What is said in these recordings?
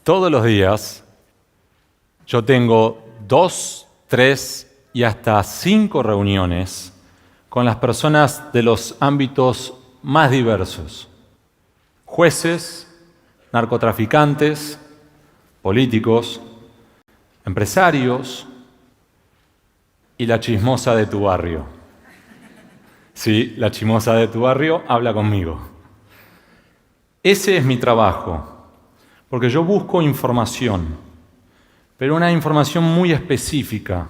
Todos los días yo tengo 2, 3 y hasta 5 reuniones con las personas de los ámbitos más diversos. Jueces, narcotraficantes, políticos, empresarios y la chismosa de tu barrio. Sí, la chismosa de tu barrio habla conmigo. Ese es mi trabajo, porque yo busco información, pero una información muy específica,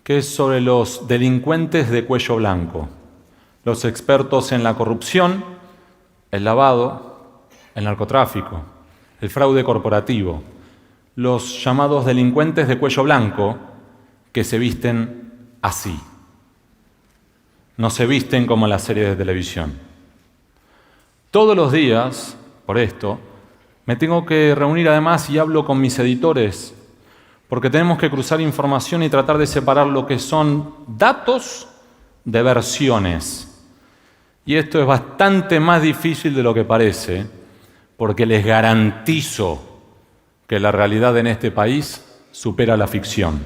que es sobre los delincuentes de cuello blanco, los expertos en la corrupción, el lavado, el narcotráfico, el fraude corporativo, los llamados delincuentes de cuello blanco que se visten así. No se visten como en las series de televisión. Todos los días, por esto, me tengo que reunir además y hablo con mis editores, porque tenemos que cruzar información y tratar de separar lo que son datos de versiones. Y esto es bastante más difícil de lo que parece, porque les garantizo que la realidad en este país supera la ficción.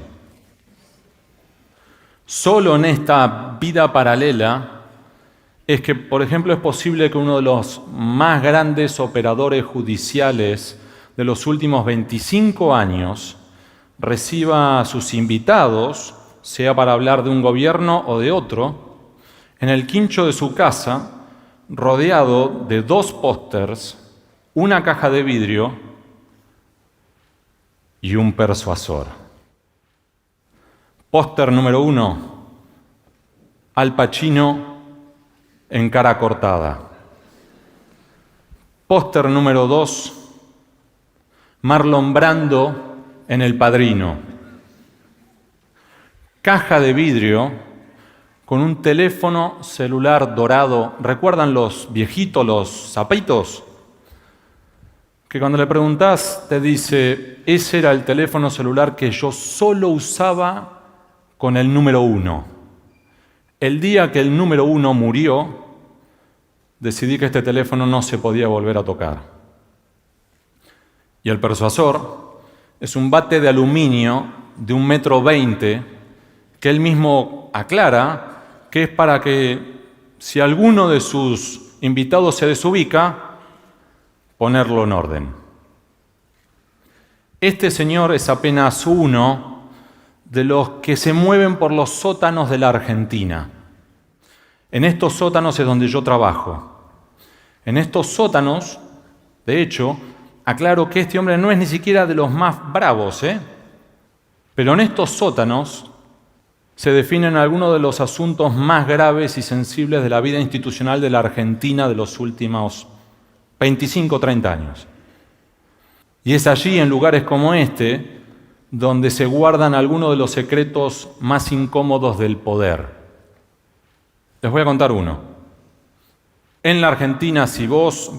Solo en esta vida paralela es que, por ejemplo, es posible que uno de los más grandes operadores judiciales de los últimos 25 años reciba a sus invitados, sea para hablar de un gobierno o de otro, en el quincho de su casa, rodeado de 2 pósters, una caja de vidrio y un persuasor. Póster número 1, Al Pacino en Cara Cortada. Póster número 2, Marlon Brando en El Padrino. Caja de vidrio con un teléfono celular dorado. ¿Recuerdan los viejitos, los zapitos? Que cuando le preguntás te dice, ese era el teléfono celular que yo solo usaba con el número 1. El día que el número 1 murió, decidí que este teléfono no se podía volver a tocar. Y el persuasor es un bate de aluminio de 1,20 m que él mismo aclara que es para que, si alguno de sus invitados se desubica, ponerlo en orden. Este señor es apenas uno de los que se mueven por los sótanos de la Argentina. En estos sótanos es donde yo trabajo. En estos sótanos, de hecho, aclaro que este hombre no es ni siquiera de los más bravos, pero en estos sótanos se definen algunos de los asuntos más graves y sensibles de la vida institucional de la Argentina de los últimos 25 o 30 años. Y es allí, en lugares como este, donde se guardan algunos de los secretos más incómodos del poder. Les voy a contar uno. En la Argentina, si vos,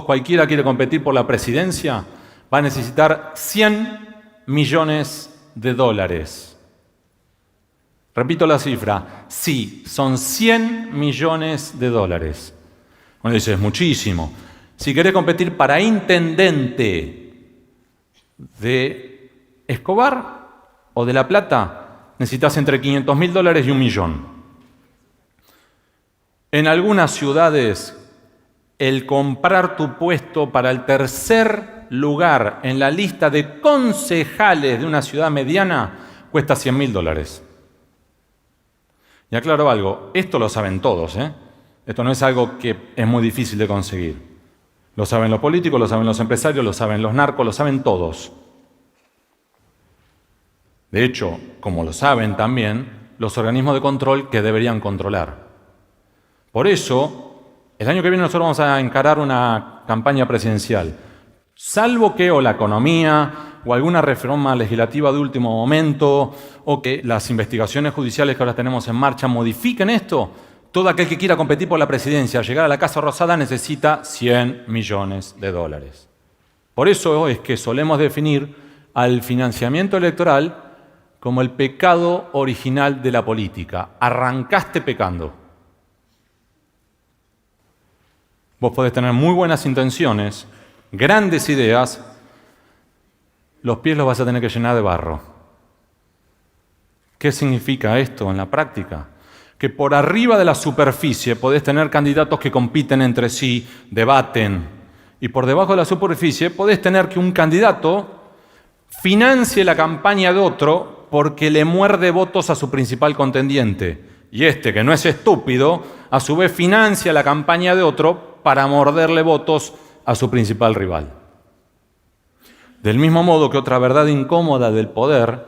cualquiera quiere competir por la presidencia, va a necesitar $100 millones. Repito la cifra, sí, son $100 millones. Uno dice, es muchísimo. Si querés competir para intendente de Escobar o de La Plata, necesitas entre $500.000 y $1 millón. En algunas ciudades, el comprar tu puesto para el tercer lugar en la lista de concejales de una ciudad mediana cuesta $100.000. Y aclaro algo, esto lo saben todos, Esto no es algo que es muy difícil de conseguir. Lo saben los políticos, lo saben los empresarios, lo saben los narcos, lo saben todos. De hecho, como lo saben también los organismos de control que deberían controlar. Por eso, el año que viene nosotros vamos a encarar una campaña presidencial. Salvo que o la economía o alguna reforma legislativa de último momento o que las investigaciones judiciales que ahora tenemos en marcha modifiquen esto, todo aquel que quiera competir por la presidencia, llegar a la Casa Rosada, necesita $100 millones. Por eso es que solemos definir al financiamiento electoral como el pecado original de la política. Arrancaste pecando. Vos podés tener muy buenas intenciones, grandes ideas, los pies los vas a tener que llenar de barro. ¿Qué significa esto en la práctica? Que por arriba de la superficie podés tener candidatos que compiten entre sí, debaten, y por debajo de la superficie podés tener que un candidato financie la campaña de otro porque le muerde votos a su principal contendiente. Y este, que no es estúpido, a su vez financia la campaña de otro para morderle votos a su principal rival. Del mismo modo que otra verdad incómoda del poder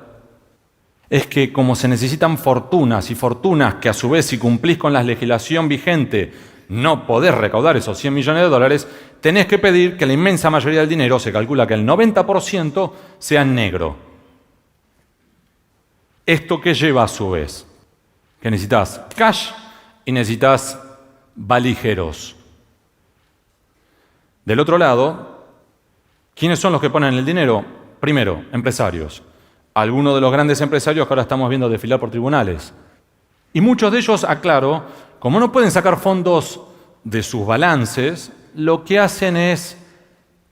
es que como se necesitan fortunas y fortunas que a su vez si cumplís con la legislación vigente no podés recaudar esos 100 millones de dólares, tenés que pedir que la inmensa mayoría del dinero, se calcula que el 90%, sea en negro. ¿Esto qué lleva a su vez? Que necesitas cash y necesitas valijeros. Del otro lado, ¿quiénes son los que ponen el dinero? Primero, empresarios. Algunos de los grandes empresarios que ahora estamos viendo desfilar por tribunales. Y muchos de ellos, aclaro, como no pueden sacar fondos de sus balances, lo que hacen es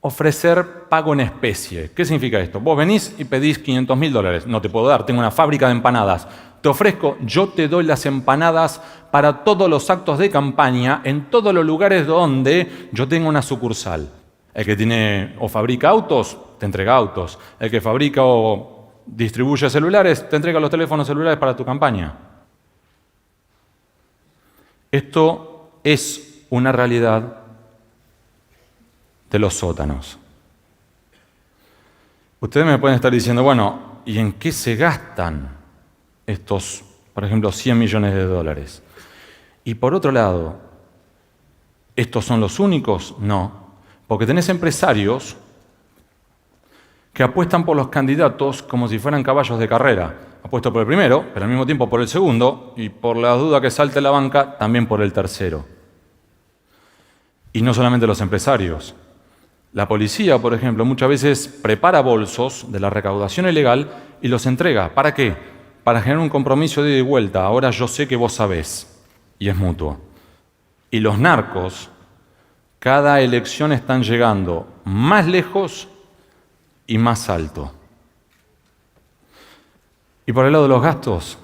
ofrecer pago en especie. ¿Qué significa esto? Vos venís y pedís $500.000. No te puedo dar, tengo una fábrica de empanadas. Te ofrezco, yo te doy las empanadas para todos los actos de campaña en todos los lugares donde yo tengo una sucursal. El que tiene o fabrica autos, te entrega autos. El que fabrica o distribuye celulares, te entrega los teléfonos celulares para tu campaña. Esto es una realidad de los sótanos. Ustedes me pueden estar diciendo, bueno, ¿y en qué se gastan estos, por ejemplo, 100 millones de dólares? Y por otro lado, ¿estos son los únicos? No, porque tenés empresarios que apuestan por los candidatos como si fueran caballos de carrera. Apuesto por el primero, pero al mismo tiempo por el segundo, y por la duda que salte la banca, también por el tercero. Y no solamente los empresarios. La policía, por ejemplo, muchas veces prepara bolsos de la recaudación ilegal y los entrega. ¿Para qué? Para generar un compromiso de ida y vuelta. Ahora yo sé que vos sabés, y es mutuo. Y los narcos, cada elección están llegando más lejos y más alto. Y por el lado de los gastos,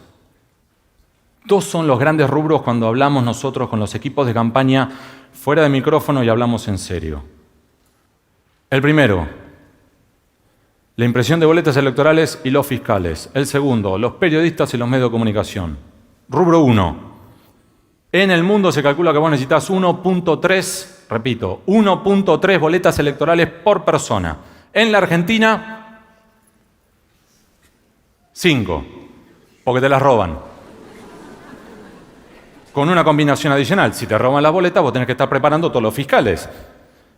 dos son los grandes rubros cuando hablamos nosotros con los equipos de campaña fuera de micrófono y hablamos en serio. El primero, la impresión de boletas electorales y los fiscales. El segundo, los periodistas y los medios de comunicación. Rubro 1. En el mundo se calcula que vos necesitas 1.3, repito, 1.3 boletas electorales por persona. En la Argentina, 5, porque te las roban. Con una combinación adicional, si te roban las boletas, vos tenés que estar preparando todos los fiscales.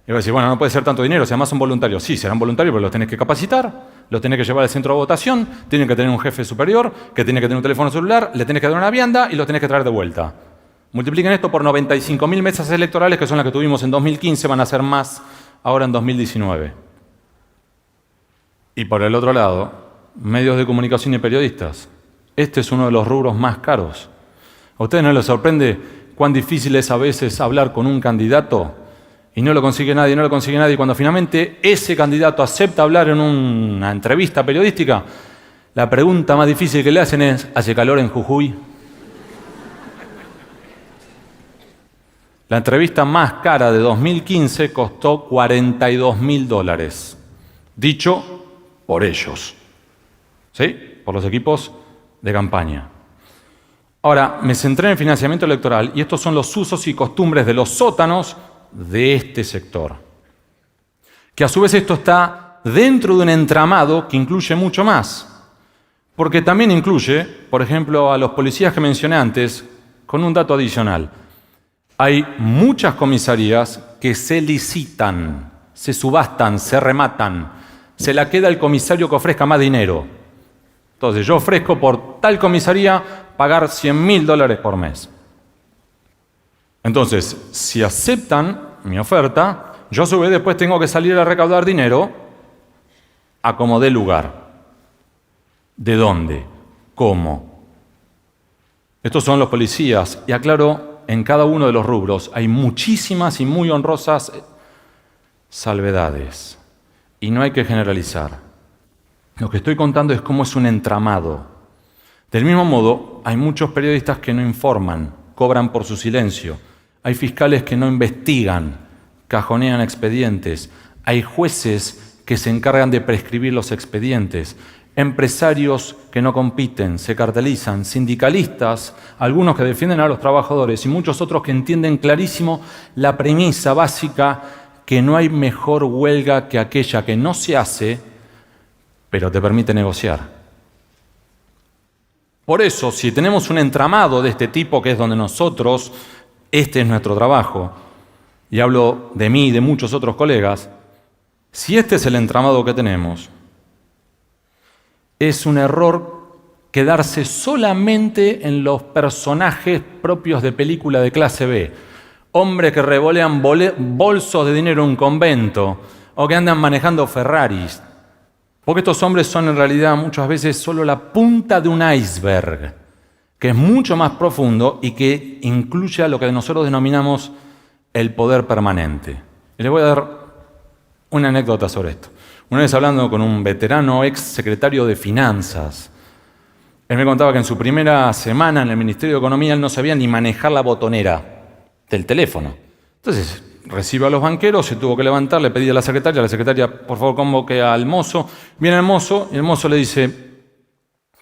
Y vos decís, bueno, no puede ser tanto dinero, si además son voluntarios. Sí, serán voluntarios, pero los tenés que capacitar, los tenés que llevar al centro de votación, tienen que tener un jefe superior, que tiene que tener un teléfono celular, le tenés que dar una vianda y los tenés que traer de vuelta. Multipliquen esto por 95.000 mesas electorales, que son las que tuvimos en 2015, van a ser más ahora en 2019. Y por el otro lado, medios de comunicación y periodistas. Este es uno de los rubros más caros. ¿A ustedes no les sorprende cuán difícil es a veces hablar con un candidato y no lo consigue nadie, y cuando finalmente ese candidato acepta hablar en una entrevista periodística, la pregunta más difícil que le hacen es, ¿hace calor en Jujuy? La entrevista más cara de 2015 costó $42.000, dicho por ellos, ¿sí? Por los equipos de campaña. Ahora, me centré en el financiamiento electoral y estos son los usos y costumbres de los sótanos de este sector. Que a su vez esto está dentro de un entramado que incluye mucho más. Porque también incluye, por ejemplo, a los policías que mencioné antes, con un dato adicional. Hay muchas comisarías que se licitan, se subastan, se rematan. Se la queda el comisario que ofrezca más dinero. Entonces, yo ofrezco por tal comisaría pagar $100.000 por mes. Entonces, si aceptan mi oferta, yo a su vez después tengo que salir a recaudar dinero a como dé lugar. ¿De dónde? ¿Cómo? Estos son los policías. Y aclaro, en cada uno de los rubros hay muchísimas y muy honrosas salvedades. Y no hay que generalizar. Lo que estoy contando es cómo es un entramado. Del mismo modo, hay muchos periodistas que no informan, cobran por su silencio. Hay fiscales que no investigan, cajonean expedientes. Hay jueces que se encargan de prescribir los expedientes. Empresarios que no compiten, se cartelizan. Sindicalistas, algunos que defienden a los trabajadores y muchos otros que entienden clarísimo la premisa básica que no hay mejor huelga que aquella que no se hace, pero te permite negociar. Por eso, si tenemos un entramado de este tipo, que es donde nosotros, este es nuestro trabajo, y hablo de mí y de muchos otros colegas, si este es el entramado que tenemos, es un error quedarse solamente en los personajes propios de película de clase B. Hombres que revolean bolsos de dinero en un convento o que andan manejando Ferraris. Porque estos hombres son en realidad muchas veces solo la punta de un iceberg, que es mucho más profundo y que incluye a lo que nosotros denominamos el poder permanente. Y les voy a dar una anécdota sobre esto. Una vez hablando con un veterano ex secretario de Finanzas, él me contaba que en su primera semana en el Ministerio de Economía él no sabía ni manejar la botonera del teléfono. Entonces, recibe a los banqueros, se tuvo que levantar, le pedí a la secretaria, por favor, convoque al mozo. Viene el mozo y el mozo le dice,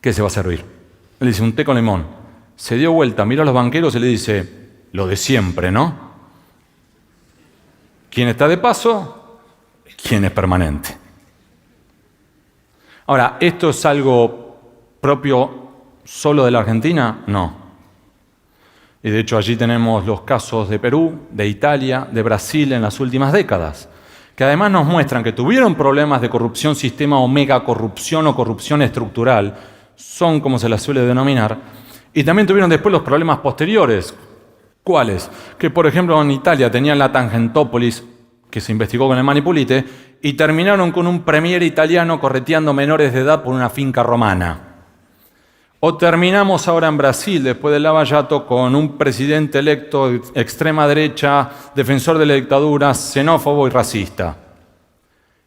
¿qué se va a servir? Le dice, un té con limón. Se dio vuelta, miró a los banqueros y le dice, lo de siempre, ¿no? ¿Quién está de paso? ¿Quién es permanente? Ahora, ¿esto es algo propio solo de la Argentina? No. Y de hecho allí tenemos los casos de Perú, de Italia, de Brasil en las últimas décadas, que además nos muestran que tuvieron problemas de corrupción sistema o megacorrupción o corrupción estructural, son como se las suele denominar, y también tuvieron después los problemas posteriores. ¿Cuáles? Que por ejemplo en Italia tenían la Tangentopoli, que se investigó con el Mani Pulite, y terminaron con un premier italiano correteando menores de edad por una finca romana. O terminamos ahora en Brasil, después del Lava Jato, con un presidente electo extrema derecha, defensor de la dictadura, xenófobo y racista.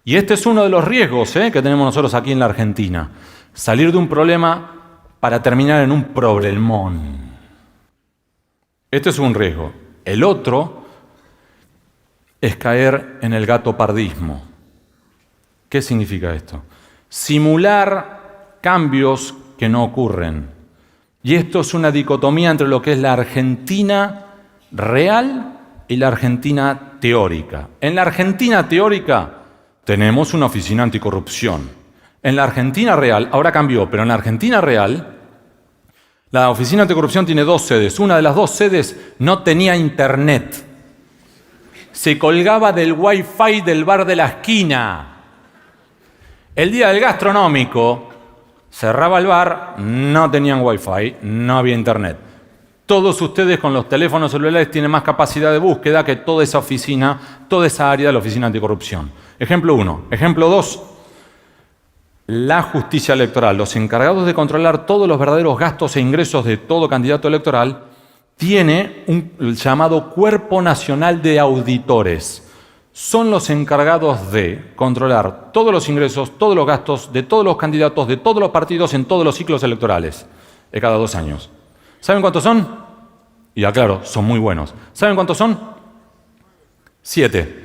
Y este es uno de los riesgos que tenemos nosotros aquí en la Argentina. Salir de un problema para terminar en un problemón. Este es un riesgo. El otro es caer en el gatopardismo. ¿Qué significa esto? Simular cambios que no ocurren. Y esto es una dicotomía entre lo que es la Argentina real y la Argentina teórica. En la Argentina teórica tenemos una oficina anticorrupción. En la Argentina real, ahora cambió, pero en la Argentina real, la oficina anticorrupción tiene 2 sedes. Una de las 2 sedes no tenía internet. Se colgaba del wifi del bar de la esquina. El día del gastronómico, cerraba el bar, no tenían wifi, no había internet. Todos ustedes con los teléfonos celulares tienen más capacidad de búsqueda que toda esa oficina, toda esa área de la oficina anticorrupción. Ejemplo 1. Ejemplo 2. La justicia electoral, los encargados de controlar todos los verdaderos gastos e ingresos de todo candidato electoral, tiene el llamado Cuerpo Nacional de Auditores. Son los encargados de controlar todos los ingresos, todos los gastos de todos los candidatos, de todos los partidos en todos los ciclos electorales, de cada 2 años. ¿Saben cuántos son? Y aclaro, son muy buenos. ¿Saben cuántos son? 7.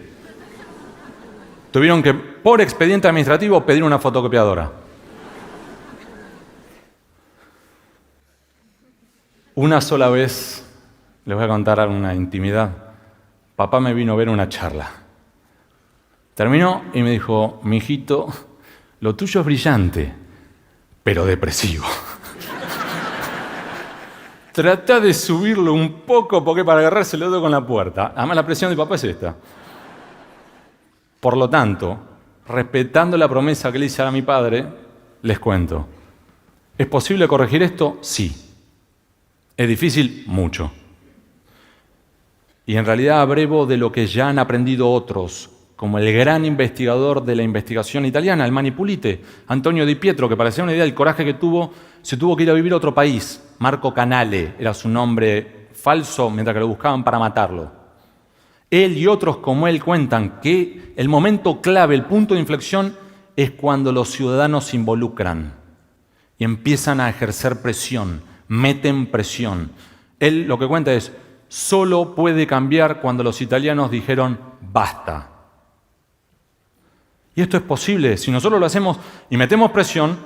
Tuvieron que, por expediente administrativo, pedir una fotocopiadora. Una sola vez, les voy a contar una intimidad, papá me vino a ver una charla. Terminó y me dijo, mijito, lo tuyo es brillante, pero depresivo. Trata de subirlo un poco porque para agarrarse el dedo con la puerta. Además la presión de papá es esta. Por lo tanto, respetando la promesa que le hice a mi padre, les cuento. ¿Es posible corregir esto? Sí. ¿Es difícil? Mucho. Y en realidad abrevo de lo que ya han aprendido otros, como el gran investigador de la investigación italiana, el Mani Pulite, Antonio Di Pietro, que para hacer una idea del coraje que tuvo, se tuvo que ir a vivir a otro país. Marco Canale era su nombre falso mientras que lo buscaban para matarlo. Él y otros como él cuentan que el momento clave, el punto de inflexión, es cuando los ciudadanos se involucran y empiezan a ejercer presión, meten presión. Él lo que cuenta es, solo puede cambiar cuando los italianos dijeron basta. Y esto es posible. Si nosotros lo hacemos y metemos presión,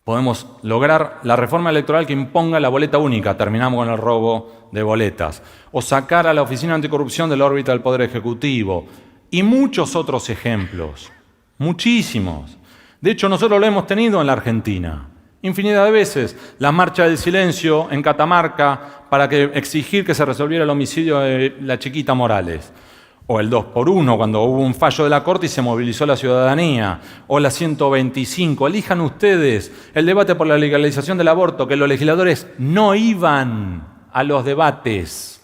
podemos lograr la reforma electoral que imponga la boleta única, terminamos con el robo de boletas, o sacar a la Oficina Anticorrupción de la órbita del Poder Ejecutivo, y muchos otros ejemplos, muchísimos. De hecho, nosotros lo hemos tenido en la Argentina, infinidad de veces. La marcha del silencio en Catamarca para exigir que se resolviera el homicidio de la chiquita Morales. O el 2x1, cuando hubo un fallo de la Corte y se movilizó la ciudadanía. O la 125. Elijan ustedes el debate por la legalización del aborto, que los legisladores no iban a los debates.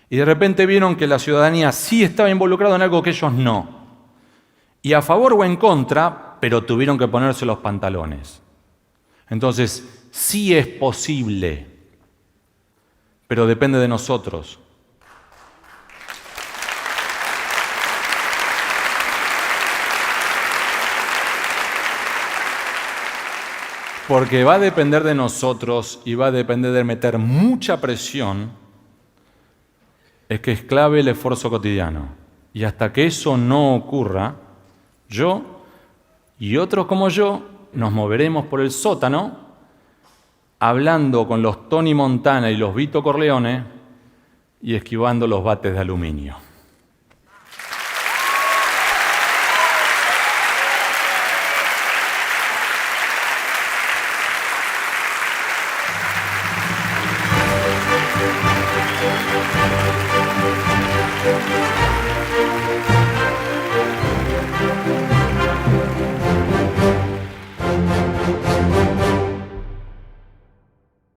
Y de repente vieron que la ciudadanía sí estaba involucrada en algo que ellos no. Y a favor o en contra, pero tuvieron que ponerse los pantalones. Entonces, sí es posible, pero depende de nosotros. Porque va a depender de nosotros y va a depender de meter mucha presión, es que es clave el esfuerzo cotidiano. Y hasta que eso no ocurra, yo y otros como yo nos moveremos por el sótano hablando con los Tony Montana y los Vito Corleone y esquivando los bates de aluminio.